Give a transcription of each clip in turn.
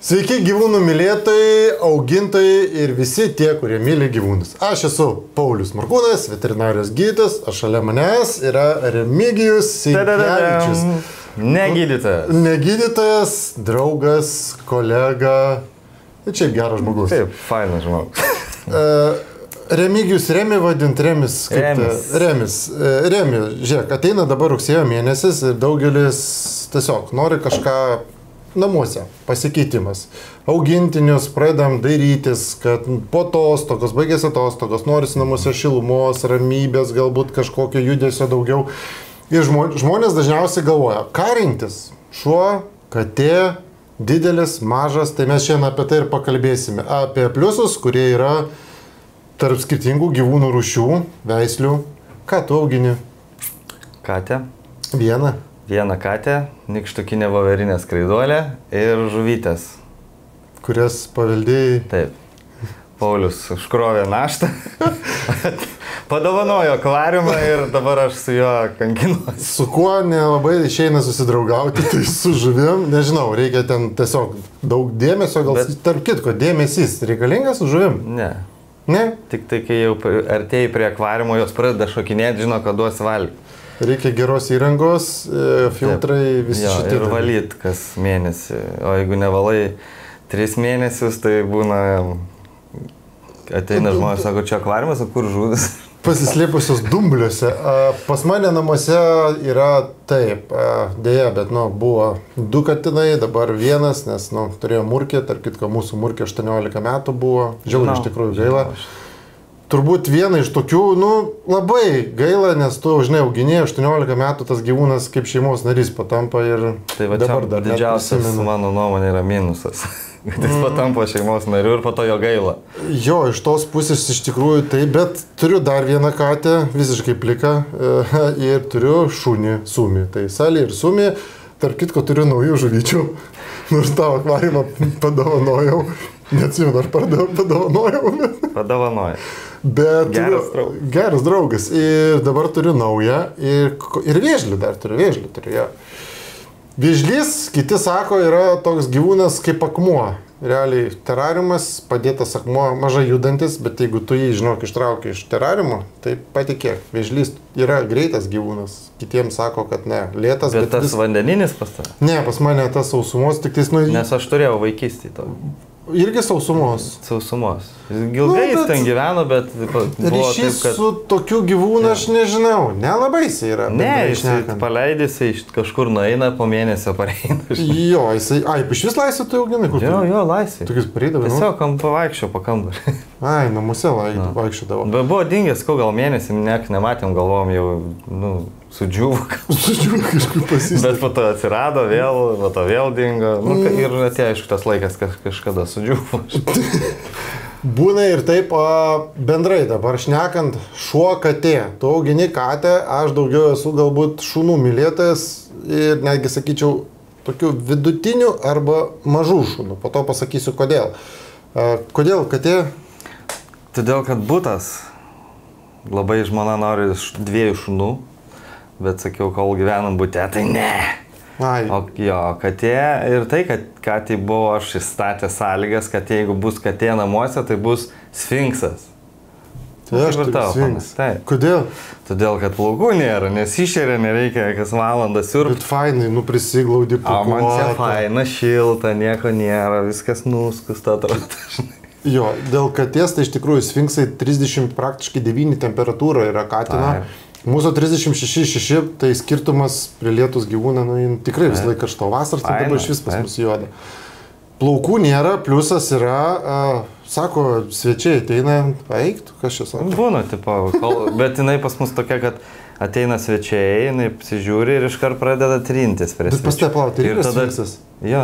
Sveiki gyvūnų mylėtojai, augintojai ir visi tie, kurie myli gyvūnus. Aš esu Paulius Markūnas, veterinarijos gydytojas, o šalia manęs yra Remigijus Sinkevičius. Negydytojas. Negydytojas, draugas, kolega. Ir šiaip geras žmogus. Taip, fainas žmogus. Remigijus Remi vadint, Remis. Remis. Remi, žiūrėk, ateina dabar rugsėjo mėnesis ir daugelis tiesiog nori kažką namuose, pasikeitimas. Augintinius pradedam dairytis, kad po atostogos, baigėsi atostogos, norisi namuose šilumos, ramybės, galbūt kažkokio judesio daugiau. Ir žmonės dažniausiai galvoja, ką rinktis? Šuo, katė, didelis, mažas, tai mes šiandien apie tai ir pakalbėsime. Apie pliusus, kurie yra tarp skirtingų gyvūnų rūšių, veislių. Ką tu augini? Katę. Vieną katę, nykštukinė voverinė skraiduolė ir žuvytės. Kurias paveldėjai? Taip. Paulius užkrovė naštą, padovanojo akvariumą ir dabar aš su juo kankinuosi. Su kuo nelabai išeina susidraugauti, tai su žuvim, nežinau, reikia ten tiesiog daug dėmesio, gal tarp kitko, dėmesys reikalingas su žuvim? Ne. Ne? Tik tai, kai jau artėjai prie akvariumo, jos pradeda šokinėti, žino, kad duosi valgyti. Reikia geros įrangos, filtrai, visi šitie. Ir valyt kas mėnesį, o jeigu nevalai 3 mėnesius, tai būna, ateina žmonės, sako, čia akvariumas, o kur žuvis? Pasislėpusios dumbliuose. Pas mane namuose yra taip, dėja, bet buvo 2 katinai, dabar 1, nes turėjo murkį, tarp kitko mūsų murkė 18 metų buvo, žiauriai iš tikrųjų gaila. Turbūt viena iš tokių, labai gaila, nes tu, žinai, auginėjai 18 metų, tas gyvūnas kaip šeimos narys patampa ir tai dabar dar didžiausias mano nuomonė yra minusas. Kad jis patampa šeimos nariu ir po to jo gaila. Jo, iš tos pusės iš tikrųjų tai, bet turiu dar vieną katę, visiškai pliką, ir turiu šunį, sumį. Tai salį ir sumį, tarp kitko turiu naujų žuvyčių, nors tavo akvariumą padovanojau, neatsimenu, ar padovanojau. Padovanoja. Bet geras draugas. Ir dabar turiu naują ir vėžlį dar turiu, ja. Vėžlys, kiti sako, yra toks gyvūnas kaip akmuo. Realiai terariumas, padėtas akmuo, mažai judantis, bet jeigu tu jį, žinok, ištrauki iš terariumo, tai patikėk, vėžlys yra greitas gyvūnas. Kitiems sako, kad ne, lėtas. Bet tas vandeninis pas tave? Ne, pas mane tas sausumos, tik tais Nes aš turėjau vaikystį to. Irgi sausumos. Sausumos. Ilgai jis ten gyveno, bet ryšys su tokiu gyvūnu aš nežinau. Nelabai jisai yra. Ne, jisai paleidys, kažkur nueina, po mėnesio pareina. Jo, jisai, iš vis laisvė tu auginai? Jo, laisvė. Tokius pareidavai? Tiesiog pavaikščiau po kambarį. Namuose vaikščiodavo. Bet buvo dingęs, gal mėnesį, nematėm, galvom jau, sudžiuvo. Sudžiuvo kažkur pasisė. Bet po to atsirado vėl dingo. Ir atėjo, aišku, tas laikas kažkada sudžiuvo. Būna ir taip bendrai dabar šnekant, šuo, katė. Tu augini katę, aš daugiau esu galbūt šunų mylėtojas ir netgi sakyčiau tokių vidutinių arba mažų šunų. Po to pasakysiu kodėl. Kodėl katė? Todėl, kad butas. Labai žmona nori 2 šunų, bet sakiau, kol gyvenam bute, tai ne. O jo, katė ir tai, kad katė buvo aš įstatę sąlygas, kad jeigu bus katė namuose, tai bus sfinksas. Tai aš turiu sfinksą. Kodėl? Todėl, kad plaukų nėra, nes išėrė nereikia kas valandą siurbti. Bet fainai, prisiglaudi pūkuotą. O man čia faina, šilta, nieko nėra, viskas nuskusta atrodo. Jo, dėl katės, tai iš tikrųjų sfinksai 30 praktiškai 9 temperatūra yra katino. Mūsų 36,6, tai skirtumas prie lietus gyvūną, tikrai vis laik karšto vasaras, tai dabar iš vis pas mus juoda. Plaukų nėra, pliusas yra, sako, svečiai ateina, eiktų, kas čia sako? Būna, bet jinai pas mus tokia, kad ateina svečiai, jinai apsižiūri ir iškart pradeda trintis prie svečių. Bet pas te plauti, ir sfinksas? Jo,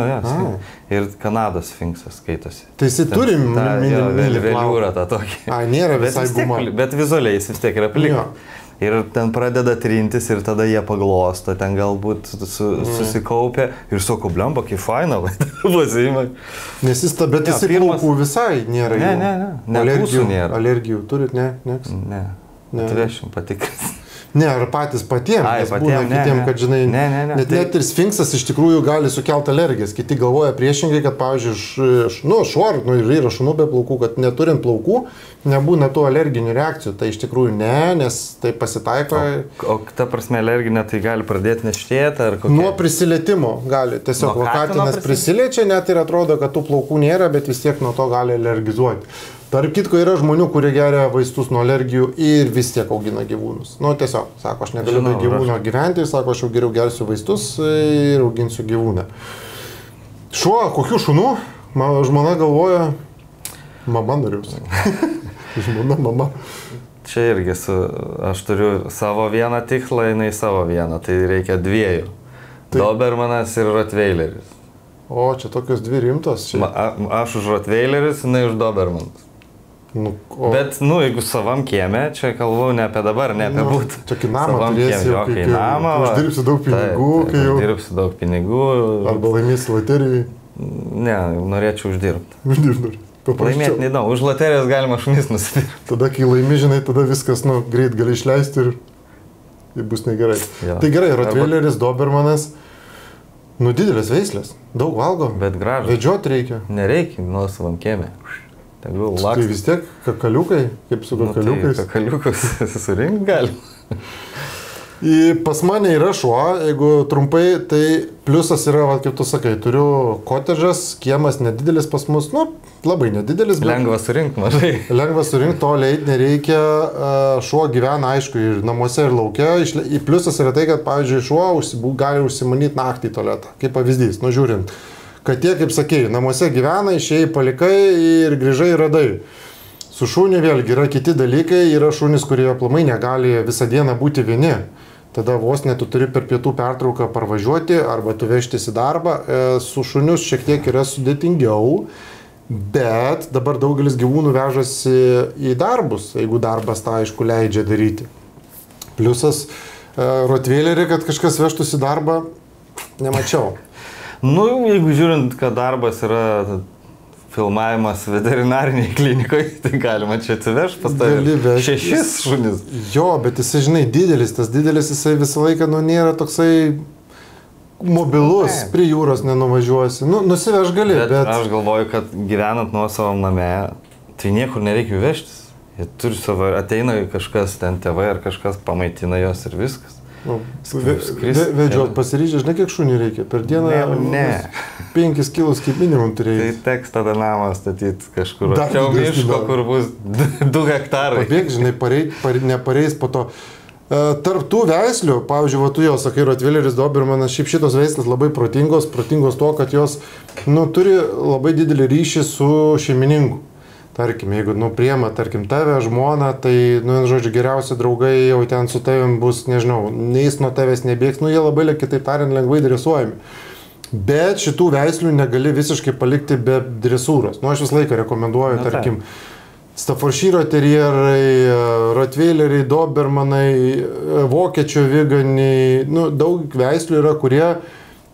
ir Kanados sfinksas skaitosi. Tai jisai turi veliūrą tą tokį. Nėra visai guma. Bet vizualiai jis vis tiek yra plikas. Ir ten pradeda trintis ir tada jie paglosto, ten galbūt susikaupia ir sako, blemba, kaip faina, pasiima. Nes jis plaukų visai nėra. Ne, alergijų nėra. Alergijų turit, ne? Ne, atvešim patikrins. Ne, ar patys patiems. Būna kitiem, kad, žinai, net ir sfinksas iš tikrųjų gali sukelti alergijas. Kiti galvoja priešingai, kad, pavyzdžiui, yra šunų be plaukų, kad neturint plaukų, nebūna tų alerginių reakcijų. Tai iš tikrųjų ne, nes tai pasitaiko. O ta prasme alerginė tai gali pradėti neštėti ar kokia? Nuo prisilietimo gali. Tiesiog katinas prisiliečia, net ir atrodo, kad tų plaukų nėra, bet vis tiek nuo to gali alergizuoti. Tarp kitko yra žmonių, kurie geria vaistus nuo alergijų ir vis tiek augina gyvūnus. Nu, tiesiog, sako, aš negaliu be gyvūno gyventi, sako, aš jau geriau gersiu vaistus ir auginsiu gyvūną. Šuo, kokių šunų? Žmona galvoja, mama norėjau. Žmona, mama. Čia irgi aš turiu savo vieną tikslą, jinai savo vieną, tai reikia dviejų. Dobermanas ir Rottweileris. O, čia tokios dvi rimtos. Aš už Rottweilerius, jinai už Dobermanus. Bet, jeigu savam kieme, čia kalbu ne apie dabar, ne apie būtų. Tokį namą turėsi jau, kai uždirbsi daug pinigų. Uždirbsi daug pinigų. Arba laimėsi loterijai. Ne, norėčiau uždirbti. Uždirbti. Laimėti neįdomu, už loterijos galima šunis nusipirkti. Tada, kai laimi, žinai, tada viskas, greit gali išleisti ir bus negerai. Tai gerai, Rottweileris, Dobermanas, didelės veislės, daug valgo. Bet gražu. Vedžioti reikia. Nereikia, savam kieme. Tai vis tiek kakaliukai, kaip su kakaliukais. Tai kakaliukus surinkti gali. Pas mane yra šuo, jeigu trumpai, tai pliusas yra, kaip tu sakai, turiu kotedžas, kiemas nedidelis pas mus, labai nedidelis. Lengva surinkti, mažai. Lengva surinkti, to leit nereikia, šuo gyvena, aišku, ir namuose, ir lauke. Pliusas yra tai, kad, pavyzdžiui, šuo gali užsimanyti naktį į tualetą, kaip pavyzdys, žiūrint. Kad tie, kaip sakėjai, namuose gyvena, išėjai, palikai ir grįžai radai. Su šuniu vėlgi yra kiti dalykai, yra šunys, kurie aplamai negali visą dieną būti vieni. Tada vos net tu turi per pietų pertrauką parvažiuoti arba tu vežtis į darbą. Su šunius šiek tiek yra sudėtingiau, bet dabar daugelis gyvūnų vežasi į darbus, jeigu darbas tą aišku leidžia daryti. Pliusas Rottweilerį, kad kažkas vežtųsi į darbą, nemačiau. Jeigu žiūrint, kad darbas yra filmavimas veterinariniai klinikoje, tai galima čia atsivežti pas tave 6 šunis. Jo, bet jisai, žinai, didelis, tas didelis jisai visą laiką, nėra toksai mobilus, prie jūros nenuvažiuosi. Nusiveš gali, bet... Aš galvoju, kad gyvenant nuosavam name, tai niekur nereikia vežtis. Jie turi savo, ateina kažkas ten tėvai ar kažkas pamaitina jos ir viskas. Vedžiot pasiryžę, žinai, kiek šunį reikia? Per dieną 5 kilus kaip minimum turėjai. Tai teks tada namą statyti kažkur. Čia miško, kur bus 2 hektarai. Pabėg, žinai, nepareis po to. Tarp tų veislių, pavyzdžiui, tu jau sakai, Rottweileris, Dobermanas, šiaip šitos veislės labai protingos to, kad jos turi labai didelį ryšį su šeimininku. Tarkim, jeigu priema, tarkim, tave, žmoną, tai, žodžiu, geriausi draugai jau ten su tavim bus, nežinau, neis nuo tavęs nebėgs, jie labai, kitaip tariant, lengvai dresuojami. Bet šitų veislių negali visiškai palikti be dresūros. Aš visą laiką rekomenduoju, tarkim, Staffordshire terjerai, Rottweileriai, Dobermanai, Vokiečio viganiai, daug veislių yra,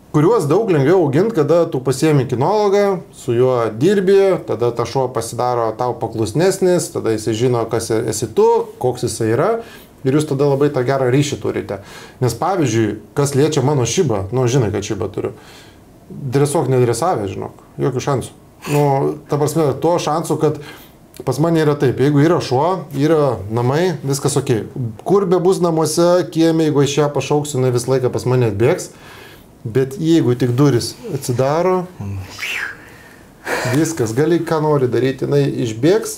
kuriuos daug lengviau auginti, kada tu pasiemi kinologą, su juo dirbi, tada ta šuo pasidaro tau paklusnesnis, tada jisai žino, kas esi tu, koks jisai yra ir jūs tada labai tą gerą ryšį turite. Nes pavyzdžiui, kas liečia mano šibą, žinai, kad šibą turiu, dresuok nedresavę, žinok, jokių šansų. Ta prasme, to šansų, kad pas mane yra taip, jeigu yra šuo, yra namai, viskas ok. Kur be bus namuose, kieme, jeigu iš ją pašauksiu, jinai visą laiką pas mane atbėgs. Bet jeigu tik duris atsidaro, viskas, gali ką nori daryti, jinai išbėgs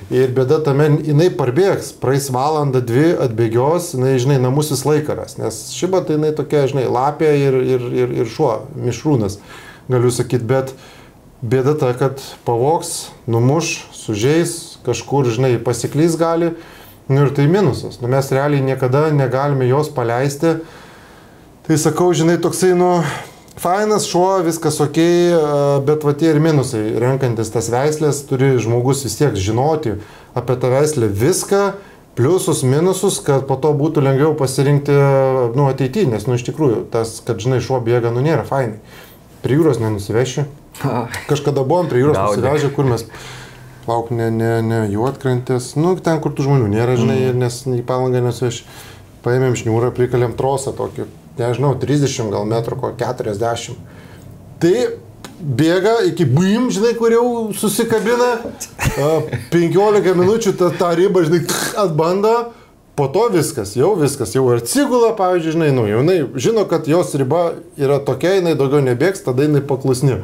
ir bėda tame, jinai parbėgs, praeis valandą, 2 atbėgios, jinai, žinai, namus vis laikaras, nes šiba tai jinai tokia, žinai, lapė ir šuo, mišrūnas, galiu sakyti, bet bėda ta, kad pavogs, numuš, sužeis, kažkur, žinai, pasiklys gali, ir tai minusas, mes realiai niekada negalime jos paleisti. Tai sakau, žinai, toksai, fainas šuo, viskas ok, bet va tie ir minusai. Renkantis tas veislės, turi žmogus vis tiek žinoti apie tą veislę viską, pliusus, minusus, kad po to būtų lengviau pasirinkti ateityje, nes, iš tikrųjų, tas, kad, žinai, šuo bėga, nėra fainai. Prie jūros nenusiveši. Kažkada buvom prie jūros nusivežę, kur mes, ne Juodkrantės, ten, kur tų žmonių nėra, žinai, nes į Palangą nesuveši. paėmėm šniūrą, prikalėm trosą tokį, nežinau, 30 gal metrų, ko 40. Tai bėga iki bim, žinai, kur jau susikabina, 15 minučių tą ribą, žinai, atbando, po to viskas, jau atsigula, pavyzdžiui, žinai, nu, jinai žino, kad jos riba yra tokia, jinai daugiau nebėgs, tada jinai paklusni.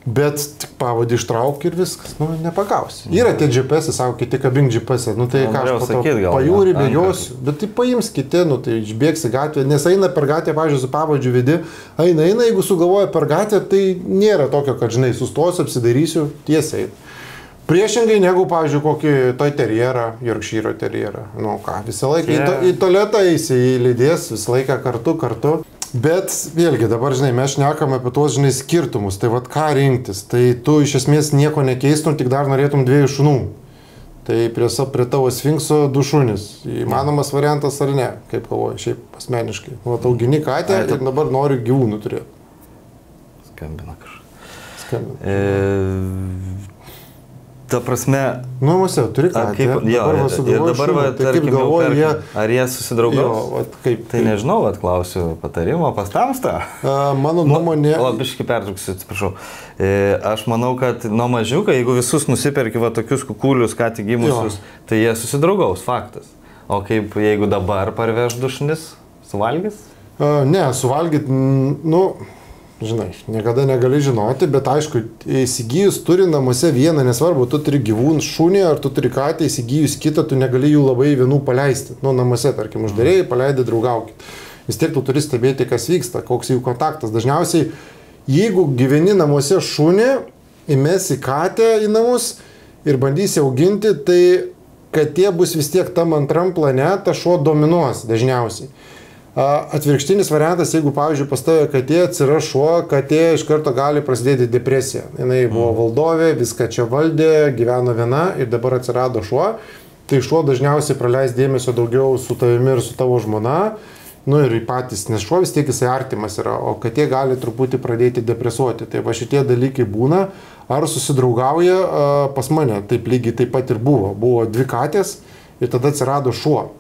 Bet tik pavadį ištrauk ir viskas, nu, nepagausi. Yra tie GPS, sako, kiti kabink GPS, nu, tai ką aš po to pajūrį bėgiosiu, bet tai paims kiti, nu, tai išbėgsi gatvę, nes eina per gatvę, pavyzdžiui, su pavadžiu vidi, eina, jeigu sugalvoja per gatvę, tai nėra tokio, kad, žinai, sustosiu, apsidairysiu, tiesiai. Priešingai negu, pavyzdžiui, kokį Toy Terrierą, Yorkshire Terrierą, nu, ką, visą laiką į tualetą eisi, į lydės, visą laiką kartu. Bet vėlgi dabar, žinai, mes šnekam apie tuos, žinai, skirtumus, tai vat ką rinktis, tai tu iš esmės nieko nekeistum, tik dar norėtum 2 šunų. Tai prie tavo sfinkso 2 šunys. Įmanomas variantas ar ne, kaip galvoju, šiaip asmeniškai. Vat augini katę ir dabar nori gyvūnų turėti. Skambina kažką. Ta prasme... Namuose, turi katę. Ir dabar, tarkim, galvoju, ar jie susidraugaus? Tai nežinau, klausiu patarimo pas tamstą. Mano nuomonė... Biškai pertrauksiu, atsiprašau. Aš manau, kad nuo mažiuką, jeigu visus nusiperki tokius kukulius, ką tik gimusius, tai jie susidraugaus, faktas. O kaip jeigu dabar parveš 2 šunis, suvalgys? Ne, suvalgyt, nu... Žinai, niekada negali žinoti, bet aišku, įsigijus turi namuose vieną, nesvarbu, tu turi gyvūną šunį ar tu turi katę, įsigijus kitą, tu negali jų labai vienų paleisti. Nu, namuose, tarkim, uždarėjai, paleidai, draugaukit. Vis tiek tu turi stebėti, kas vyksta, koks jų kontaktas. Dažniausiai, jeigu gyveni namuose šunį, įmesi katę į namus ir bandysi auginti, tai katė bus vis tiek tam antram plane, ta šuo dominuos dažniausiai. Atvirkštinis variantas, jeigu, pavyzdžiui, pas tave katė atsiras šuo, katė iš karto gali prasidėti depresija. Jis buvo valdovė, viską čia valdė, gyveno viena ir dabar atsirado šuo. Tai šuo dažniausiai praleis dėmesio daugiau su tavimi ir su tavo žmona. Nu ir patys, nes šuo vis tiek jisai artimas yra, o katė gali truputį pradėti depresuoti. Tai va šitie dalykai būna, ar susidraugauja pas mane, taip lygiai taip pat ir buvo. Buvo 2 katės ir tada atsirado šuo.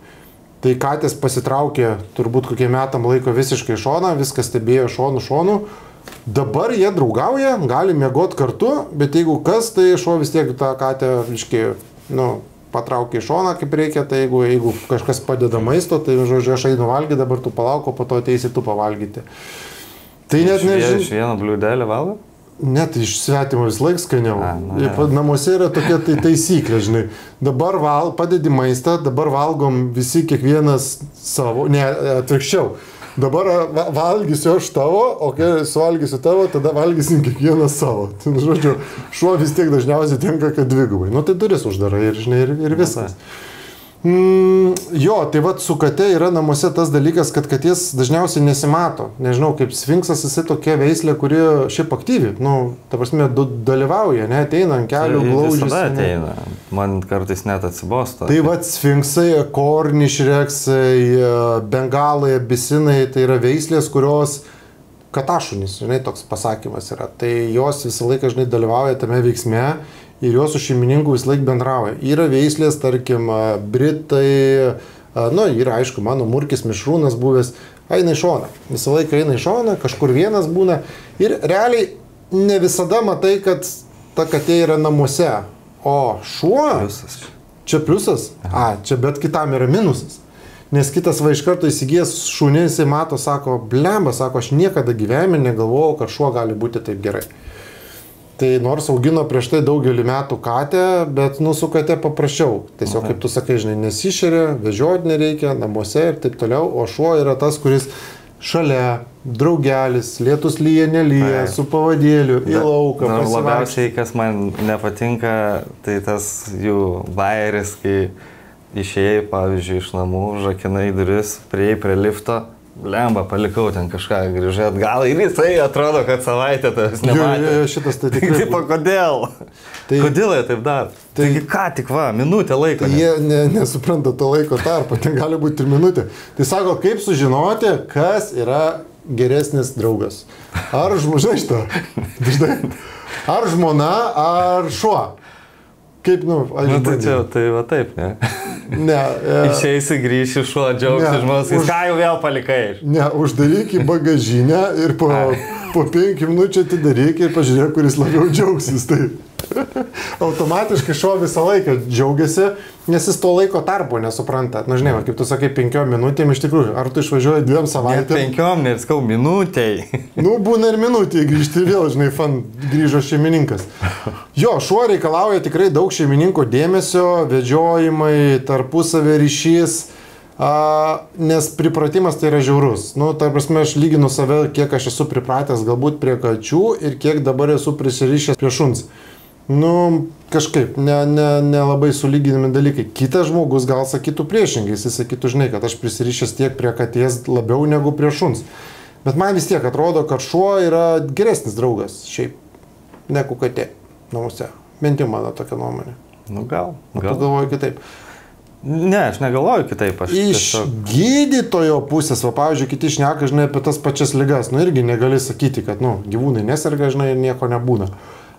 Tai katės pasitraukė turbūt kokie metam laiko visiškai šoną, viskas stebėjo šonų. Dabar jie draugauja, gali miegoti kartu, bet jeigu kas, tai šuo vis tiek tą katę, patraukė į šoną kaip reikia, tai jeigu kažkas padeda maisto, tai, žodžiu, aš einu valgyti, dabar tu palauk, o po to ateisi tu pavalgyti. Tai net nežinau. Iš vieno bliūdelio valgo? Net iš svetimo vis laik skaniau. Namuose yra tokia taisyklė, žinai. Dabar padedi maistą, dabar valgom visi kiekvienas savo, ne, atvirkščiau. Dabar valgysiu aš tavo, o kai suvalgysiu tavo, tada valgysim kiekvienas savo. Tai, žodžiu, šuo vis tiek dažniausiai tenka, kad 2. Nu, tai duris uždarai ir, žinai, ir viskas. Jo, tai vat su kate yra namuose tas dalykas, kad katės dažniausiai nesimato. Nežinau, kaip sfinksas, jisai tokia veislė, kuri šiaip aktyvi. Nu, ta prasme, dalyvauja, ne, ateina ant kelių, glaužys. Visada ateina. Man kartais net atsibosta. Tai vat sfinksai, kornišreksai, bengalai, abisinai, tai yra veislės, kurios katašunis, žinai, toks pasakymas yra. Tai jos visą laiką, žinai, dalyvauja tame veiksme. Ir jos su šeimininku vis laik bendrauja. Yra veislės, tarkim, britai, yra, aišku, mano murkis mišrūnas buvęs, eina į šoną. Visą laiką eina į šoną, kažkur vienas būna. Ir realiai ne visada matai, kad ta katė yra namuose. O šuo, čia pliusas, čia bet kitam yra minusas. Nes kitas va iš karto įsigijęs šunį, jisai mato, sako, blemba, sako, aš niekada gyvenime negalvojau, kad šuo gali būti taip gerai. Tai nors augino prieš tai daugelį metų katę, bet su kate paprasčiau. Tiesiog, kaip tu sakai, žinai, nesišeria, vežioti nereikia, namuose ir taip toliau. O šuo yra tas, kuris šalia, draugelis, lietus lyja, nelyja, su pavadėliu, į lauką. Labiausiai, kas man nepatinka, tai tas jų vairis, kai išėjai, pavyzdžiui, iš namų, žakinai duris, priėjai prie lifto. Lemba, palikau ten kažką, grįžai atgal ir jisai atrodo, kad savaitę tas nematė. Šitas tai tikrai. Tipo, kodėl? Kodėl jie taip dar? Taigi ką tik minutę laiko. Tai jie nesupranta to laiko tarpą, ten gali būti ir minutė. Tai sako, kaip sužinoti, kas yra geresnis draugas. Ar žmona, ar žmona, ar šuo. Kaip, aš tai va taip, ne? Ne. Išeisi, grįši, šuo, džiaugsi, žmogus, ką jau vėl palikai. Ne, uždaryk į bagažinę ir po 5 minučių atidaryk ir pažiūrėk, kuris labiau džiaugsis. Tai automatiškai šuo visą laiką džiaugiasi, nes jis to laiko tarpo nesupranta. Na, žinai, kaip tu sakai, 5 minutėm iš tikrųjų, ar tu išvažiuoji 2 savaitėm? Ne 5, neskau, minutėj. Būna ir minutėj grįžti vėl, žinai, grįžo šeimininkas. Jo, šuo reikalauja tikrai daug šeimininko dėmesio, vedžiojimai, tarpusavio ryšys. Nes pripratimas tai yra žiaurus. Ta prasme, aš lyginu save, kiek aš esu pripratęs galbūt prie kačių ir kiek dabar esu prisirišęs prie šuns. Kažkaip, nelabai sulyginami dalykai. Kitas žmogus gal sakytų priešingai, jis sakytų, žinai, kad aš prisirišęs tiek prie katės labiau negu prie šuns. Bet man vis tiek atrodo, kad šuo yra geresnis draugas, šiaip, negu katė namuose. Bent jau mano tokia nuomonė. Gal. Tu galvoji kitaip. Ne, aš negalvoju kitaip. Iš gydytojo pusės, pavyzdžiui, kiti šneka, žinai, apie tas pačias ligas. Irgi negali sakyti, kad, gyvūnai neserga, žinai, nieko nebūna.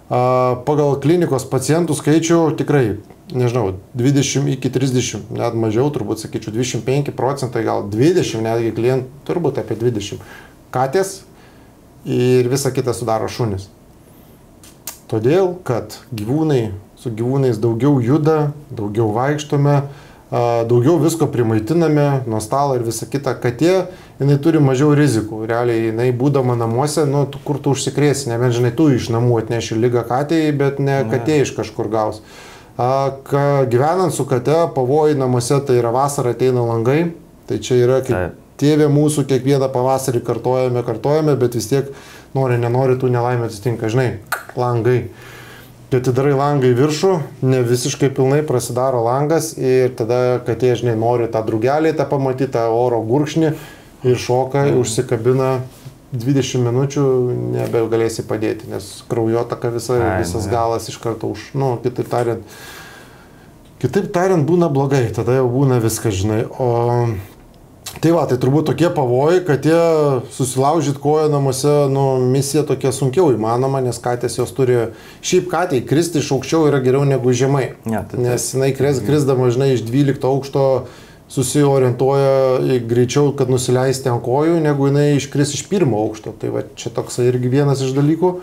Pagal klinikos pacientų skaičių tikrai, nežinau, 20 iki 30, net mažiau, turbūt sakyčiau, 25%, gal 20 netgi klientų, turbūt apie 20. Katės ir visa kita sudaro šunis. Todėl, kad su gyvūnais daugiau juda, daugiau vaikštome, daugiau visko primaitiname nuo stalo ir visa kita. Katė, jinai turi mažiau rizikų. Realiai, jinai būdama namuose, kur tu užsikrėsi, nebent, žinai, tu iš namų atneši ligą katėjai, bet ne katė iš kažkur gaus. Gyvenant su kate, pavojai namuose, tai yra vasara ateina langai, tai čia yra kaip tėvė mūsų, kiekvieną pavasarį kartojame, bet vis tiek nenori, tų nelaimė atsitinka, žinai, langai. Kai atidarai langą į viršų, ne visiškai pilnai prasidaro langas ir tada katė, žinai, nori tą drugelį, tą pamatyti, tą oro gurkšnį ir šoka, užsikabina 20 minučių, nebegalėsi padėti, nes kraujotaka visas galas iš karto kitaip tariant, būna blogai, tada jau būna viskas, žinai. Tai turbūt tokie pavojai, kad jie susilaužyt koją namuose, misija tokia sunkiau įmanoma, nes katės jos turi, šiaip katei kristi iš aukščiau yra geriau negu žemai, nes jinai krisdama, žinai, iš 12 aukšto susiorientuoja greičiau, kad nusileisti ant kojų, negu jinai iškris iš 1 aukšto. Tai čia toks irgi vienas iš dalykų.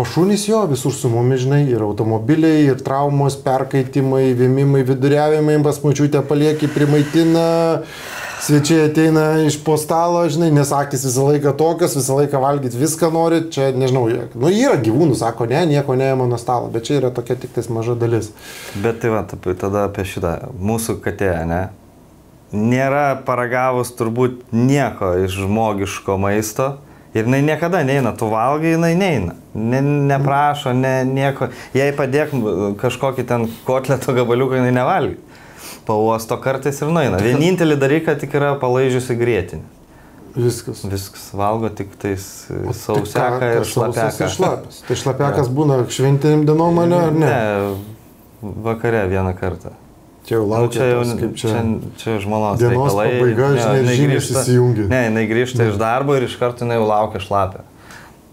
O šunys jo visur su mumis, žinai, ir automobiliai, ir traumos, perkaitimai, vėmimai, viduriavimai, pas močiutę palieki, primaitina. Svečiai ateina iš po stalo, žinai, nes akys visą laiką tokios, visą laiką valgyti viską nori, čia, nežinau, yra gyvūnų, sako, nieko neėma nuo stalo, bet čia yra tokia tik tais maža dalis. Bet tai tada apie šitą, mūsų katė, nėra paragavus turbūt nieko iš žmogiško maisto ir jinai niekada neina, tu valgai, jinai neina, neprašo, nieko, jei padėk kažkokį ten kotleto gabaliuką, jinai nevalgai. Pauosto kartais ir nueina. Vienintelį dalyką tik yra palaižiusi grėtinį. Viskas. Valgo tik tais sausiaką ir šlapiaką. Tai šlapiakas būna šventinėm dienom, ar ne? Ne, vakare vieną kartą. Čia jau laukia, čia žmonos dienos pabaiga, žinai, žinias įsijungia. Ne, jinai grįžta iš darbo ir iš karto jinai jau laukia šlapę.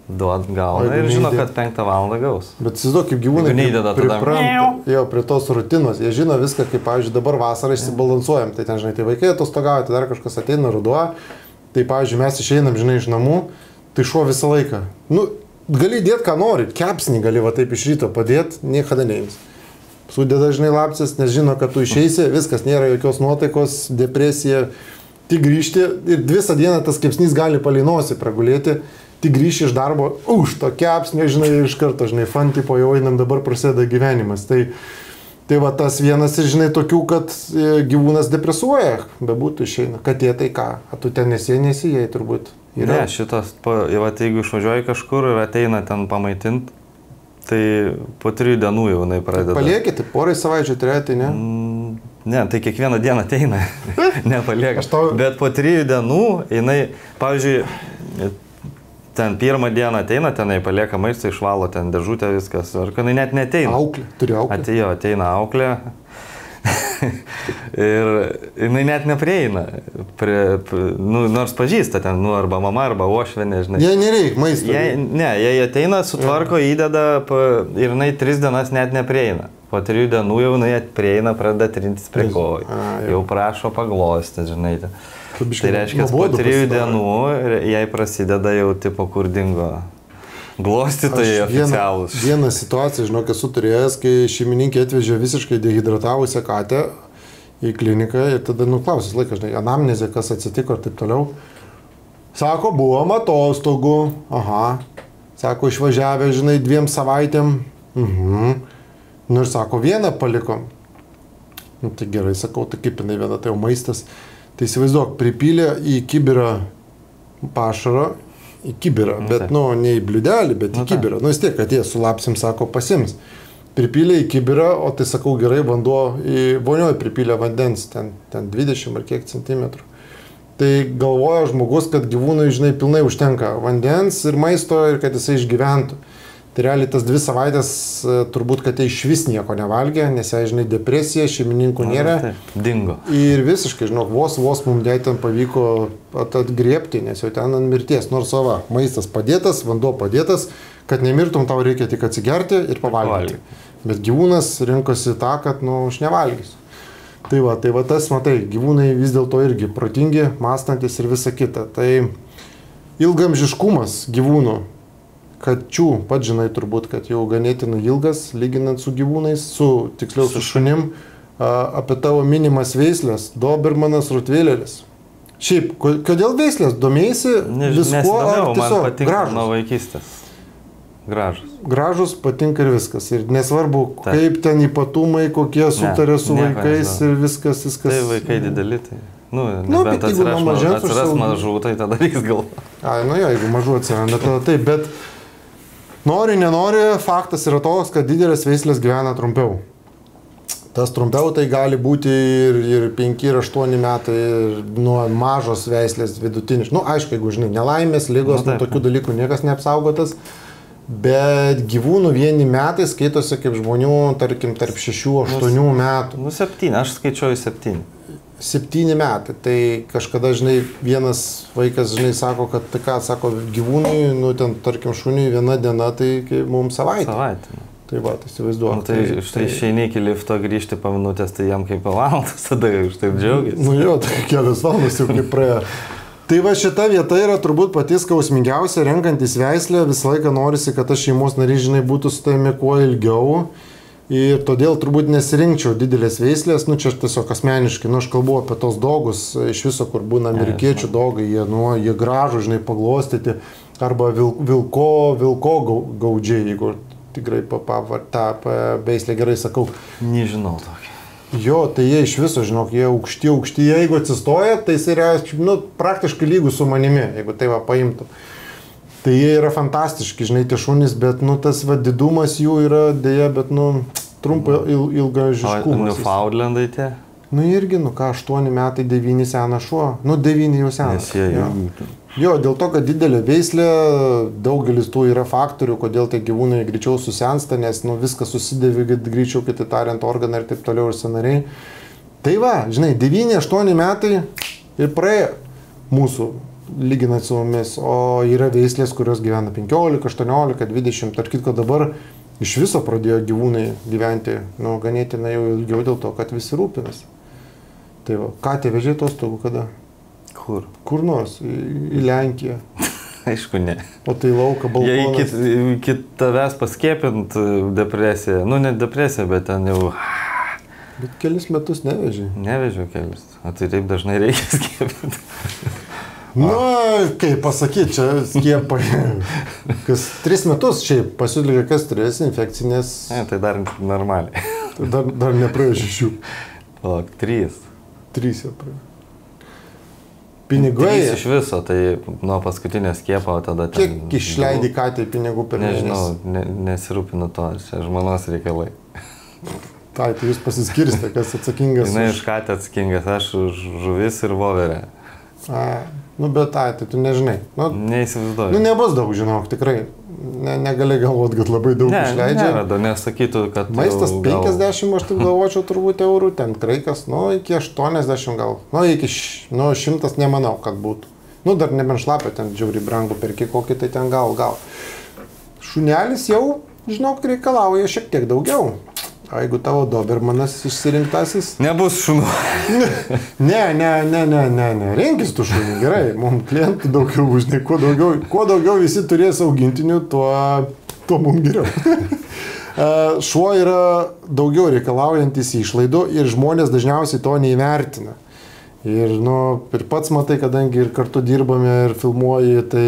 Duot gauna ir žino, kad 5 valandą gaus. Bet įsivaizduok, kaip gyvūnai pripranta prie tos rutinos. Jie žino viską, kaip, pavyzdžiui, dabar vasarą išsibalansuojam. Tai ten, žinai, tai vaikai atostogauja, tai dar kažkas ateina ruduo. Tai, pavyzdžiui, mes išeinam, žinai, iš namų, tai šuo visą laiką. Gali dėti, ką nori, kepsnį gali va taip iš ryto padėti, niekada neims. Sudeda, žinai, lapsis, nes žino, kad tu išeisi, viskas, nėra jokios nuotaikos, depresija. Tik grįžti ir visą dieną tas kepsnys gali palei nosį pragulėti. Tik grįši iš darbo, to kepsnio, žinai, iš karto, žinai, fan tipo jau einam, dabar prasideda gyvenimas. Tai va tas vienas ir, žinai, tokių, kad gyvūnas depresuoja, bebūtų išeina. Katė tai ką, tu ten nesi, jai turbūt yra. Ne, šitas, jeigu išvažiuoji kažkur ir ateina ten pamaitinti, tai po 3 dienų jau jinai pradeda. Palieki, tai porai savaičių turėti, ne? Ne, tai kiekvieną dieną ateina, nepalieka. Bet po 3 dienų jinai, pavyzdžiui, ten 1 dieną ateina, tenai palieka maistą, išvalo ten dėžutę, viskas, ar kad net neteina. Auklė, turi auklę. Ateina auklė ir jinai net neprieina, nors pažįsta ten, arba mama, arba uošvienė, žinai. Jei nereik maisto. Ne, jei ateina, sutvarko, įdeda ir jinai 3 dienas net neprieina. Po 3 dienų jau jinai prieina, pradeda trintis prie kojų. Jau prašo paglosti, žinai. Tai reiškia, po 3 dienų jai prasideda jau tipo kur dingo. Glostytojai oficialūs. Vieną situaciją, žinok, esu turėjęs, kai šeimininkė atvežė visiškai dehidratavusią katę į kliniką ir tada nuklausęs laiką, žinai, anamnezė, kas atsitiko ir taip toliau. Sako, buvom atostogų. Aha. Sako, išvažiavę, žinai, 2 savaitėm. Nu ir sako, vieną palikom. Nu tai gerai, sakau, tai kaip jinai viena, tai jau maistas. Tai įsivaizduok, pripylė į kibirą pašaro, į kibirą, bet, nu, ne į bliudelį, bet į kibirą. Nu, vis tiek, kad jie sulapsim, sako, pasims. Pripylė į kibirą, o tai, sakau, gerai, vanduo į vonioje pripylė vandens, ten 20 ar kiek centimetrų. Tai galvoja žmogus, kad gyvūnui, žinai, pilnai užtenka vandens ir maisto ir kad jisai išgyventų. Tai realiai tas 2 savaitės turbūt, kad jie iš vis nieko nevalgė, nes jai, žinai, depresija, šeimininkų nėra. Dingo. Ir visiškai, žinok, vos mums jai ten pavyko atgriebti, nes jau ten ant mirties. Nors sava, maistas padėtas, vanduo padėtas, kad nemirtum, tau reikia tik atsigerti ir pavalgyti. Bet gyvūnas rinkosi tą, kad, nu, aš nevalgysiu. Tai va tas, matai, gyvūnai vis dėlto irgi protingi, mąstantis ir visa kita. Tai ilgamžiškumas gyvūnų. Kačių, pat žinai turbūt, kad jau ganėtinai ilgas, lyginant su gyvūnais, tiksliau su šunim, apie tavo minimas veislės, Dobermanas, Rottweileris. Šiaip, kodėl veislės? Domėjaisi viskuo ar tiesiog gražus? Nuo vaikystės. Gražus. Gražus, patinka ir viskas. Ir nesvarbu, kaip ten ypatumai, kokie sutarė su vaikais ir viskas. Tai vaikai dideli, tai... Nu, bent atsiras mažų, tai tada reiks galvo. Jeigu mažų atsiranda, tada taip, bet... Nori, nenori, faktas yra toks, kad didelės veislės gyvena trumpiau. Tas trumpiau tai gali būti ir 5, ir 8 metai, ir nuo mažos veislės vidutiniš. Nu, aišku, jeigu, žinai, nelaimės, lygos, nuo tokių dalykų niekas neapsaugotas, bet gyvūnų vieni metai skaitosi kaip žmonių, tarkim, tarp 6-8 metų. Nu, 7, aš skaičiuoju 7. 7 metai, tai kažkada, žinai, vienas vaikas, žinai, sako, kad tai ką, sako, gyvūnui, nu, ten, tarkim, šuniui 1 diena, tai mums savaitė. Tai va, tai įsivaizduoju. Nu, tai štai išeini iki lifto grįžti po minutės, tai jam kaip valandas, tada už taip džiaugiasi. Nu jo, tai kelios valandas jau kaip praėjo. Tai va, šita vieta yra turbūt pati skausmingiausia, renkantis veislę, visą laiką norisi, kad tas šeimos narys, žinai, būtų su tavimi kuo ilgiau. Ir todėl turbūt nesirinkčiau didelės veislės, nu čia tiesiog asmeniškai, nu aš kalbu apie tos dogus, iš viso, kur būna amerikiečių dogai, jie gražu, žinai, paglostyti, arba vilko gaudžiai, jeigu tikrai tą veislę gerai sakau. Nežinau tokį. Jo, tai jie iš viso, žinok, jie aukšti, jeigu atsistoja, tai jis yra, nu, praktiškai lygus su manimi, jeigu tai va paimtų. Tai jie yra fantastiški, žinai, tie šunys, bet, nu, tas va, didumas jų yra dėja, bet, nu, trumpai ilgažiškumas. O Newfoundlandai tie? Nu, irgi, nu, ką, 8 metai, 9 senas šuo, nu, 9 jau senas. Jo, dėl to, kad didelė veislė, daugelis tų yra faktorių, kodėl tie gyvūnai greičiau susensta, nes, nu, viskas susidėvi greičiau, kitaip tariant, organai ir taip toliau ir sąnariai. Tai va, žinai, 9-8 metai ir praėjo mūsų. Lyginant su mumis, o yra veislės, kurios gyvena 15, 18, 20, tarp kitko dabar iš viso pradėjo gyvūnai gyventi, nu, ganėtinai jau ilgiau dėl to, kad visi rūpinasi. Tai va, ką tie vežė atostogų kada? Kur? Kur nors, į Lenkiją. Aišku, ne. O tai lauka, balkonas. Jei iki tavęs paskiepint depresiją, nu, ne depresiją, bet ten jau... Bet kelis metus nevežiai. Nevežiau kelis, o tai taip dažnai reikia skiepinti. Nu, kaip pasakyti, čia skiepai, kas 3 metus šiaip pasiūlė, kas 3 infekcinės. Ne, tai dar normaliai. Tai dar nepraėjo 6. O, 3. 3 jau praėjo. Pinigai. 3 iš viso, tai nuo paskutinio skiepo tada... Kiek išleidai katei pinigų per mėnesį? Nežinau, nesirūpinu to, čia žmonos reikalai. Tai jūs pasiskirstė, kas atsakingas. Jinai už katę atsakingas, aš už žuvis ir voverę. Nu, bet tai tu nežinai. Nu, neįsivaizduoju. Nu, nebus daug, žinok, tikrai. Negali galvoti, kad labai daug išleidžia. Nerado, nesakytų, kad... Maistas 50, aš taip galvočiau, turbūt eurų, ten kraikas, nu, iki 80 gal. Nu, iki 100 nemanau, kad būtų. Nu, dar nebent šlapia, ten žiauriai brangų perki kokį, tai ten gal. Šunelis jau, žinok, reikalauja šiek tiek daugiau. O jeigu tavo Dobermanas išsirinktasis? Nebus šunų. Ne. Rinkis tu šunį, gerai. Mums klientų daugiau užnai. Kuo daugiau visi turės augintinių, tuo mums geriau. Šuo yra daugiau reikalaujantis išlaidų ir žmonės dažniausiai to neįvertina. Ir, ir pats matai, kadangi ir kartu dirbame ir filmuoji, tai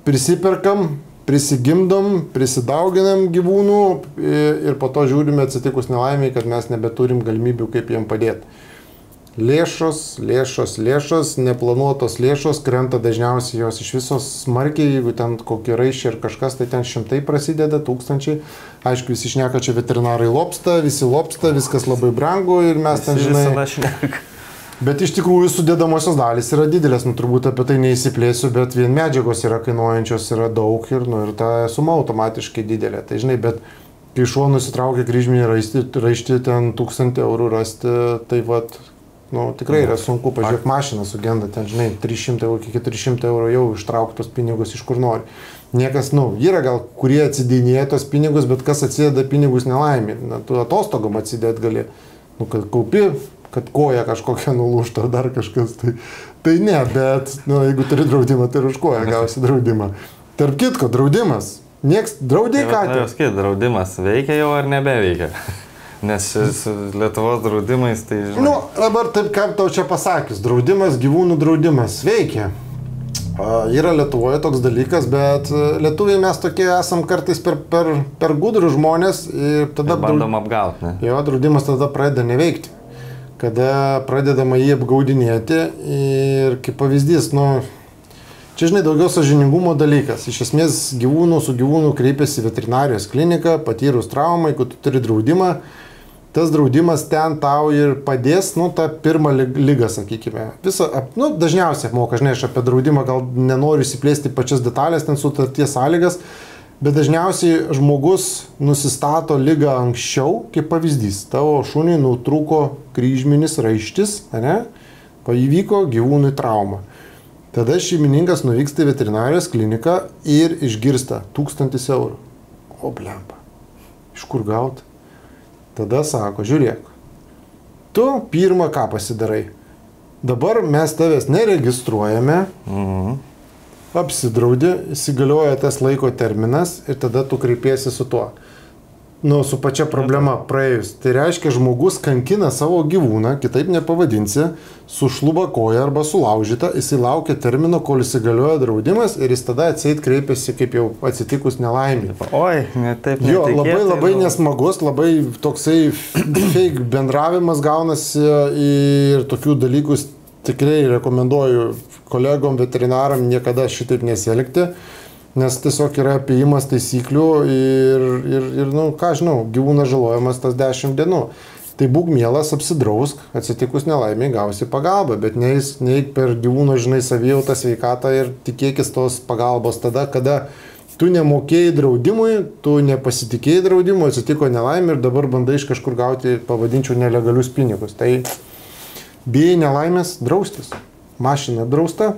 prisiperkam, prisigimdom, prisidauginam gyvūnų ir po to žiūrime atsitikus nelaimiai, kad mes nebeturim galimybių, kaip jiem padėti. Lėšos, neplanuotos lėšos, krenta dažniausiai jos iš visos smarkiai, jeigu ten kokie raiščiai ir kažkas, tai ten 100 prasideda, 1000. Aišku, visi šneka, čia veterinarai lobsta, viskas labai brangu ir mes ten, žinai... Bet iš tikrųjų sudėdamosios dalys yra didelės, turbūt apie tai neįsiplėsiu, bet vien medžiagos yra kainuojančios, yra daug ir ta suma automatiškai didelė. Tai žinai, bet kai šuo nusitraukia kryžminį raištį, ten 1000 eurų rasti, tai tikrai yra sunku, pažiūrėk, mašina sugenda, ten žinai, 300 iki 400 eurų jau ištrauktos pinigus iš kur nori. Niekas, yra gal, kurie atsidinėja tos pinigus, bet kas atsideda pinigus nelaimė, tu atostogom atsidėt gali, kad kaupi, kad koja kažkokia nulūžta ar dar kažkas, tai ne, bet jeigu turi draudimą, tai ir už koją gausi draudimą. Tarp kitko, draudimas, nieks draudė katę. Draudimas veikia jau ar nebeveikia? Nes su Lietuvos draudimais, tai žinai. Dabar taip, kaip tau čia pasakys, draudimas, gyvūnų draudimas veikia. Yra Lietuvoje toks dalykas, bet lietuviai mes tokie esam kartais per gudrų žmonės ir tada... Bandom apgauti, ne? Jo, draudimas tada pradeda neveikti. Kada pradedama jį apgaudinėti ir kaip pavyzdys, čia žinai daugiau sąžiningumo dalykas. Iš esmės su gyvūnu kreipiasi veterinarijos kliniką, patyrus traumą, jeigu tu turi draudimą, tas draudimas ten tau ir padės, tą pirmą ligą, sakykime. Dažniausiai apmoka, žinai, aš apie draudimą gal nenoriu įsiplėsti pačias detalės, ten sutarties sąlygas, bet dažniausiai žmogus nusistato ligą anksčiau, kaip pavyzdys. Tavo šuniui nutrūko kryžminis raištis, įvyko gyvūnui trauma. Tada šeimininkas nuvyksta į veterinarijos kliniką ir išgirsta 1000 eurų. O blemba, iš kur gauti? Tada sako, žiūrėk, tu pirmą ką pasidarai. Dabar mes tavęs neregistruojame, apsidraudi, įsigalioja tas laiko terminas ir tada tu kreipiesi su tuo. Su pačia problema praėjus. Tai reiškia, žmogus kankina savo gyvūną, kitaip nepavadinsi, sušluba koja arba sulaužyta, jisai laukia termino, kol įsigalioja draudimas ir jis tada atseit kreipiasi kaip jau atsitikus nelaimė. Oi, taip netikėtai. Jo, labai nesmagus, labai toksai fake bendravimas gaunasi ir tokių dalykus tikrai rekomenduoju kolegom, veterinaram niekada šitaip nesielgti, nes tiesiog yra apėjimas taisyklių ir ką žinau, gyvūnas žalojamas tas 10 dienų. Tai būk mielas, apsidrausk, atsitikus nelaimiai gausi pagalbą, bet neik per gyvūno, žinai, savijautą, sveikatą ir tikėkis tos pagalbos tada, kada tu nemokėjai draudimui, tu nepasitikėjai draudimu, atsitiko nelaimė ir dabar bandai iš kažkur gauti, pavadinčiau, nelegalius pinigus. Tai bijai nelaimės draustis. Mašina apdrausta,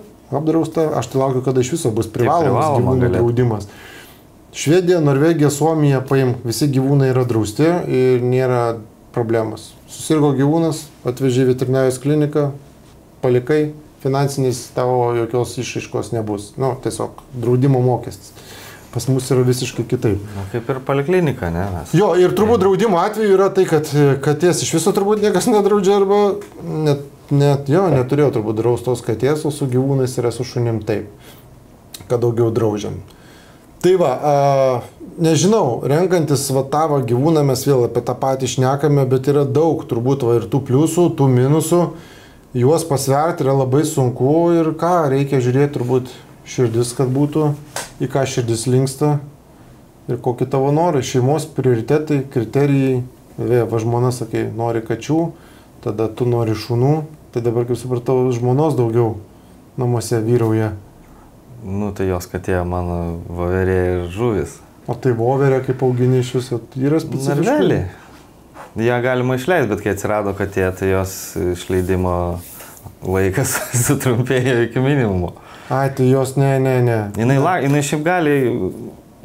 aš tai laukiu, kada iš viso bus privalomas gyvūnų draudimas. Švedija, Norvegija, Suomija, visi gyvūnai yra drausti ir nėra problemos. Susirgo gyvūnas, atvežė į veterinarijos kliniką, palikai, finansinis tavo jokios išraiškos nebus. Tiesiog draudimo mokestis. Pas mus yra visiškai kitaip. Kaip ir poliklinika, ne? Jo, ir turbūt draudimo atveju yra tai, kad katės iš viso turbūt niekas nedraudžia arba neturėjau turbūt draustos katės, o su gyvūnais yra su šunim taip, kad daugiau draudžiam. Tai va, nežinau, renkantis tavo gyvūną mes vėl apie tą patį šnekame, bet yra daug turbūt ir tų pliusų, tų minusų, juos pasverti yra labai sunku ir reikia žiūrėti turbūt širdis, kad būtų, į ką širdis linksta ir kokie tavo norai, šeimos prioritetai, kriterijai, žmona, sakai, nori kačių, tada tu nori šunų, tai dabar, kaip supratau, žmonos daugiau namuose vyrauja. Tai jos katė mano voverė ir žuvis. O tai voverė kaip augini iš viso yra specifiškai? Narvelį. Ja galima išleisti, bet kai atsirado katė, tai jos išleidimo laikas sutrumpėjo iki minimumo. Ai, tai jos ne. Jinai šiaip gali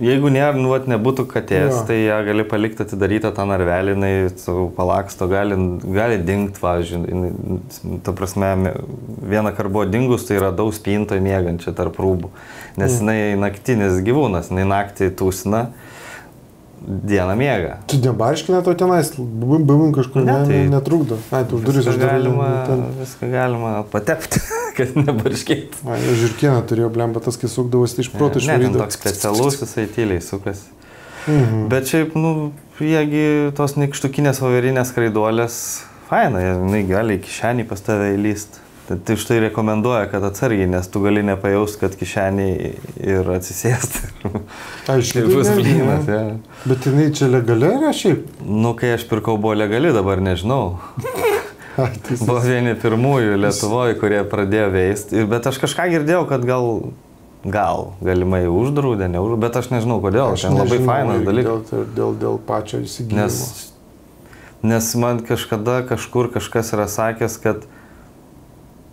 Jeigu nebūtų katės, tai ją gali palikti atidarytą tą narvelį, jinai palaksto, gali dingt, važiuoti. Ta prasme, vieną kartą buvo dingus, tai radau spintoje miegančią tarp rūbų. Nes jinai naktinis gyvūnas, jinai naktį tūsina, dieną miega. Tu nebarškina to tenais, buvim kažkur netrukdo. Ai, tu užduris viską galima patepti, kad nebarškėtų. Ai, žirkieną turėjau, blemba, tas, kai sukdavosi iš proto išvarydavo. Ne, ten toks specialus, jisai tyliai sukas. Bet šiaip, jiegi tos nykštukinės voverinės skraiduolės, faina, jinai gali į kišenį pas tave įlyst. Tai štai rekomenduoja, kad atsargiai, nes tu gali nepajaust, kad kišenį ir atsisėst. Aišku, ir bus plynas, ja. Bet jinai čia legali, ar šiaip? Kai aš pirkau, buvo legali, dabar nežinau. Buvo vieni pirmųjų Lietuvoje, kurie pradėjo veist. Bet aš kažką girdėjau, kad gal galimai uždraudė, bet aš nežinau kodėl. Aš labai fainas dalykas. Dėl pačio įsigijimo. Nes man kažkur kažkas yra sakęs, kad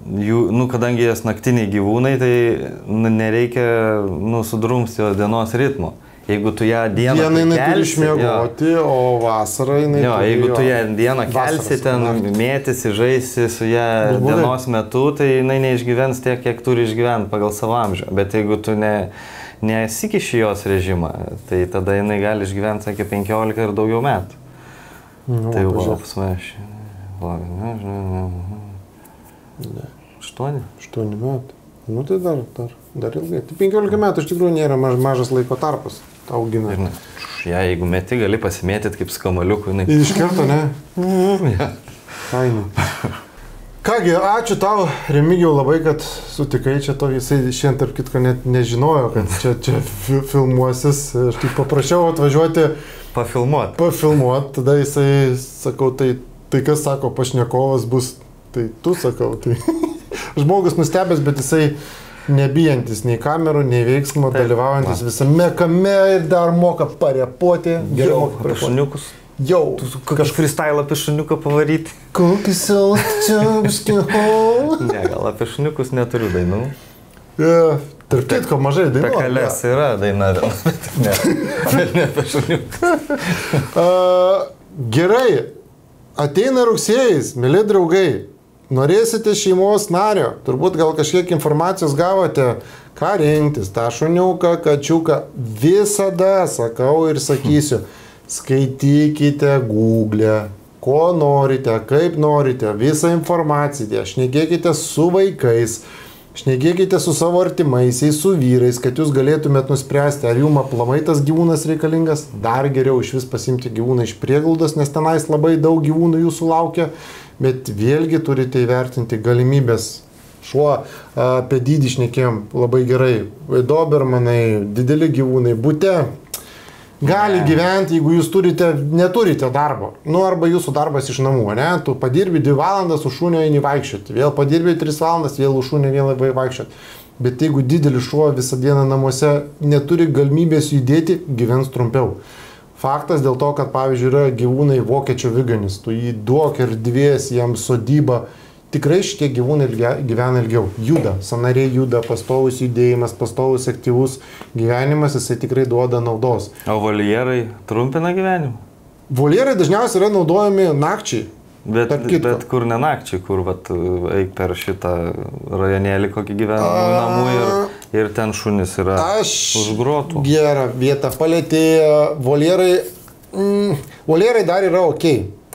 kadangi jas naktiniai gyvūnai, tai nereikia sudrumsti jo dienos ritmo. Jeigu tu ją dieną turi išmiegoti, o vasarą jinai jeigu tu ją dieną kelsi, ten mėtysi, žaisi su ją dienos metu, tai jinai neišgyvens tiek, kiek turi išgyventi pagal savo amžių. Bet jeigu tu nesikiši jos režimą, tai tada jinai gali išgyventi, sakė, 15 ir daugiau metų. Tai jau pasmaš. 8 metų. Tai dar ilgai. Tai 15 metų iš tikrųjų nėra mažas laiko tarpas. Augina. Jeigu meti, gali pasimėtyti kaip skamaliukų. Iš karto, ne? Fainai. Kągi, ačiū tau, Remigijau, labai, kad sutikai čia to. Jisai šiandien, tarp kitko, net nežinojo, kad čia filmuosis. Aš tik paprašiau atvažiuoti. Pafilmuot. Tada jisai, sakau, tai kas sako, pašnekovas bus. Tai tu, sakau, tai žmogus nustebęs, bet jisai nebijantis nei kamerų, nei veiksmo, dalyvaujantis visame kame ir dar moka parepuoti. Geriau moka pišuniukus. Jau. Kažkurį stailą pišuniuką pavaryti. Kokis alčiauskį ho. Ne, gal pišuniukus neturiu dainų. Tarp kitko mažai dainų. Pekalės yra daina, bet ne pišuniukas. Gerai. Ateina rugsėjais, mėly draugai. Norėsite šeimos nario, turbūt gal kažkiek informacijos gavote, ką rinktis, tą šuniuką, kačiuką. Visada sakau ir sakysiu, skaitykite Google, ko norite, kaip norite, visą informaciją, šnekėkite su vaikais, šnekėkite su savo artimaisiais, su vyrais, kad jūs galėtumėt nuspręsti, ar jums aplamai tas gyvūnas reikalingas. Dar geriau iš vis pasimti gyvūną iš prieglaudos, nes tenais labai daug gyvūnų jūsų laukia. Bet vėlgi turite įvertinti galimybės. Šuo apie dydį šnekėjom labai gerai. Dobermanai, dideli gyvūnai, bute gali gyventi, jeigu jūs neturite darbo. Arba jūsų darbas iš namų, ne? Tu padirbi 2 valandas, už šunio eini vaikščioti. Vėl padirbi 3 valandas, vėl už šunio vėl vaikščioti. Bet jeigu didelis šuo visą dieną namuose neturi galimybės judėti, gyvens trumpiau. Faktas dėl to, kad, pavyzdžiui, yra gyvūnai vokiečių viganis, tu jį duok erdvės, jam sodyba, tikrai šitie gyvūnai gyvena ilgiau, juda, sąnariai juda, pastovus judėjimas, pastovus aktyvus gyvenimas, jisai tikrai duoda naudos. O voljerai trumpina gyvenimą? Voljerai dažniausiai yra naudojami nakčiai. Bet kur ne nakčiai, kur eik per šitą rajonėlį kokį gyvenamų namų ir ten šunis yra už grotų. Gerą vietą palėtėjo, voljerai dar yra ok,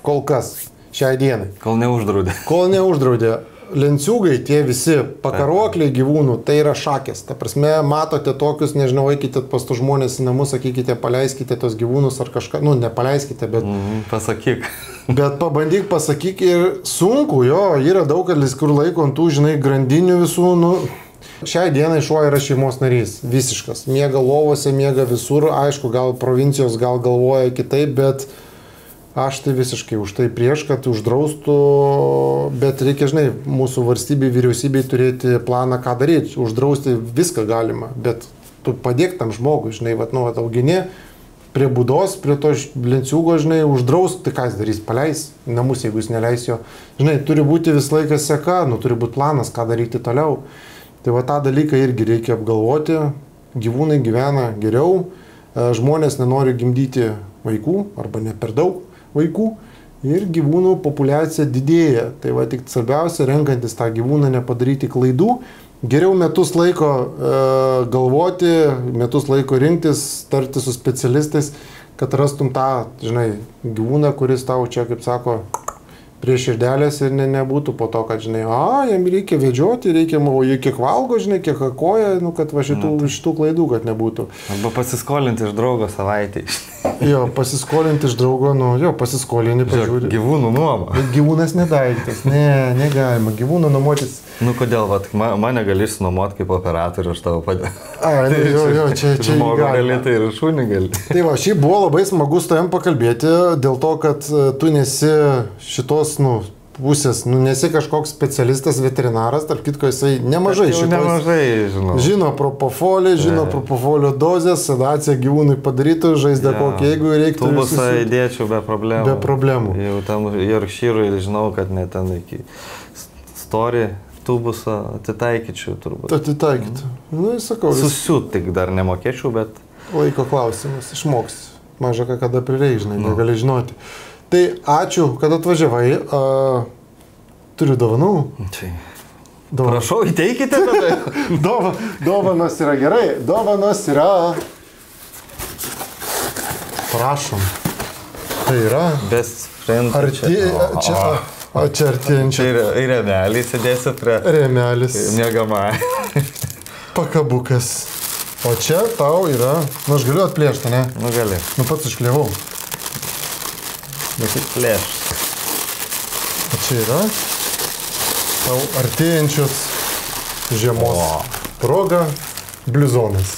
kol kas, šiai dienai. Kol neuždraudė. Lenciūgai, tie visi pakaruokliai gyvūnų, tai yra šakės. Ta prasme, matote tokius, nežinau, eikite pas tų žmonės į namus, sakykite, paleiskite tos gyvūnus ar kažką, nepaleiskite, bet... Pasakyk. Bet pabandyk, pasakyk ir sunku, yra daug, kur laiko ant tų, grandinių visų, Šiai dienai šuo yra šeimos narys, visiškas. Miega lovose, miega visur, aišku, gal provincijos gal galvoja kitaip, bet... Aš tai visiškai už tai prieš, kad uždraustų, bet reikia, mūsų valstybei, vyriausybei turėti planą, ką daryti. Uždrausti viską galima, bet tu padėk tam žmogui, augini prie būdos, prie to lenciūgo, uždraust, tai ką jis darys, paleis namus, jeigu jis neleis jo. Turi būti visą laiką seka, turi būti planas, ką daryti toliau. Tai tą dalyką irgi reikia apgalvoti, gyvūnai gyvena geriau. žmonės nenori gimdyti vaikų arba ne per daug vaikų ir gyvūnų populiacija didėja. Tai va tik svarbiausia, renkantis tą gyvūną, nepadaryti klaidų. Geriau metus laiko galvoti, metus laiko rinktis, tarti su specialistais, kad rastum tą, žinai, gyvūną, kuris tau čia, kaip sako, prie širdelės ir nebūtų po to, kad, žinai, jam reikia vedžioti, reikia, jie kiek valgo, žinai, kiek koja, kad va šitų klaidų, kad nebūtų. Arba pasiskolinti iš draugo savaitį. Jo, pasiskolinti iš draugo, pasiskolinti, pažiūrė. Gyvūnų nuoma. Bet gyvūnas nedaiktas, negalima, gyvūnų nuomotis. Kodėl, mane gali išsinuomoti kaip operatorių, aš tavo padėjau. Čia žmogų gali, tai ir šunį gali. Tai va, šiaip buvo labai smagu su tavim pakalbėti, dėl to, kad tu nesi šitos, pusės, nesi kažkoks specialistas, veterinaras, tarp kitko jisai nemažai žino propofolį, žino propofolio dozės, sedaciją gyvūnui padarytų, žaizdą kokį, jeigu reiktų. Tubusą įdėčiau be problemų. Be problemų. Jau tam Yorkshyrui žinau, kad net ten iki story tubusą atitaikyčiau turbūt. Atitaikytų. Sakau. Susiūt tik dar nemokėčiau, bet... Laiko klausimas, išmoks. Maža kada prireiks, žinai, negali žinoti. Tai ačiū, kad atvažiavai. Turiu dovanų. Prašau, įteikite tada. Dovanos yra gerai. Dovanos yra... Prašom. Tai yra... Best friend. Čia artėjančia. Čia remelį sėdėsi prie... Remelis. Miegamai. Pakabukas. O čia tau yra... aš galiu atplėšti, ne? Gali. Pats iškliavau. Tik plėš. O čia yra tau artėjančios žiemos proga bliuzonas.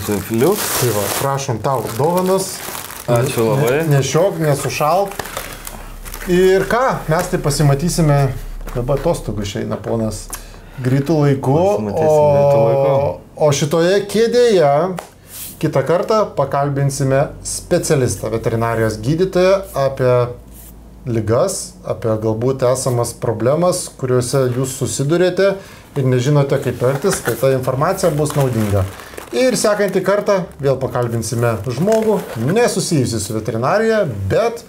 Tai fliuk. Tai va, prašom tau dovanas. Ačiū labai. Nešiok, nesušalk. Ir ką, mes tai pasimatysime, dabar atostogų išeina ponas greitų laiku. O šitoje kėdėje kitą kartą pakalbinsime specialistą, veterinarijos gydytoją apie ligas, apie galbūt esamas problemas, kuriuose jūs susidurėte ir nežinote kaip elgtis, tai ta informacija bus naudinga. Ir sekantį kartą vėl pakalbinsime žmogų, nesusijusi su veterinarija, bet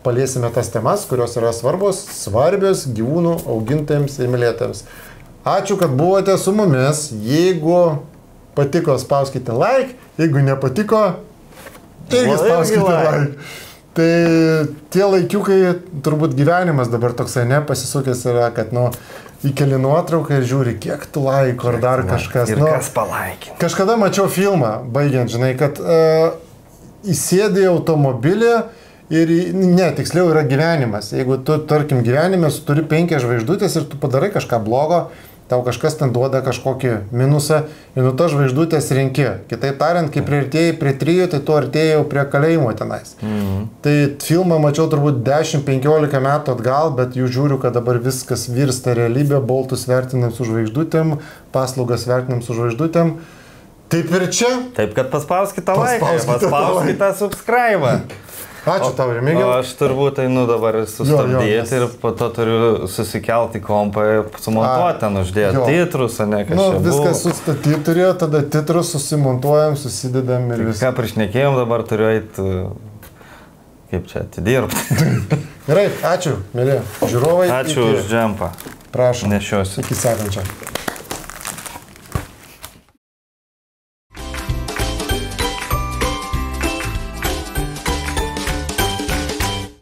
paliesime tas temas, kurios yra svarbios gyvūnų augintojams ir mylėtojams. Ačiū, kad buvote su mumis. Jeigu patiko, spauskite like. Jeigu nepatiko, irgi spauskite like. Tai tie laikiukai, turbūt gyvenimas dabar toksai pasisukęs yra, kad įkeli nuotrauką ir žiūri, kiek tu laikų ar dar kažkas. Ir kas palaikė. Kažkada mačiau filmą, baigiant, žinai, kad įsėdai automobilį ir, tiksliau yra gyvenimas. Jeigu tu, tarkim, gyvenime turi 5 žvaigždutės ir tu padarai kažką blogo, tau kažkas ten duoda kažkokį minusą ir tas žvaigždutės renki. Kitaip tariant, kai priartėjai prie 3, tai tu artėjai prie kalėjimo tenais. Tai filmą mačiau turbūt 10-15 metų atgal, bet jų žiūriu, kad dabar viskas virsta realybė, boltus vertinam su žvaigždutėm, paslaugas vertinam su žvaigždutėm. Taip ir čia. Taip, kad paspauskite laiką, paspauskite subscribe. Ačiū tau, Remigijau. Aš turbūt einu dabar sustabdyti ir po to turiu susikelti kompą ir sumontuoti, ten uždėti titrus, o ne kažkaip. Viskas sustatyti turėjo, tada titrus susimontuojam, susidedam ir viską. Ką prišnekėjom, dabar turiu eiti, kaip čia, atidirbti. Gerai, ačiū, mėly žiūrovai. Ačiū už džempą. Prašom. Nešiosiu. Iki sekančio.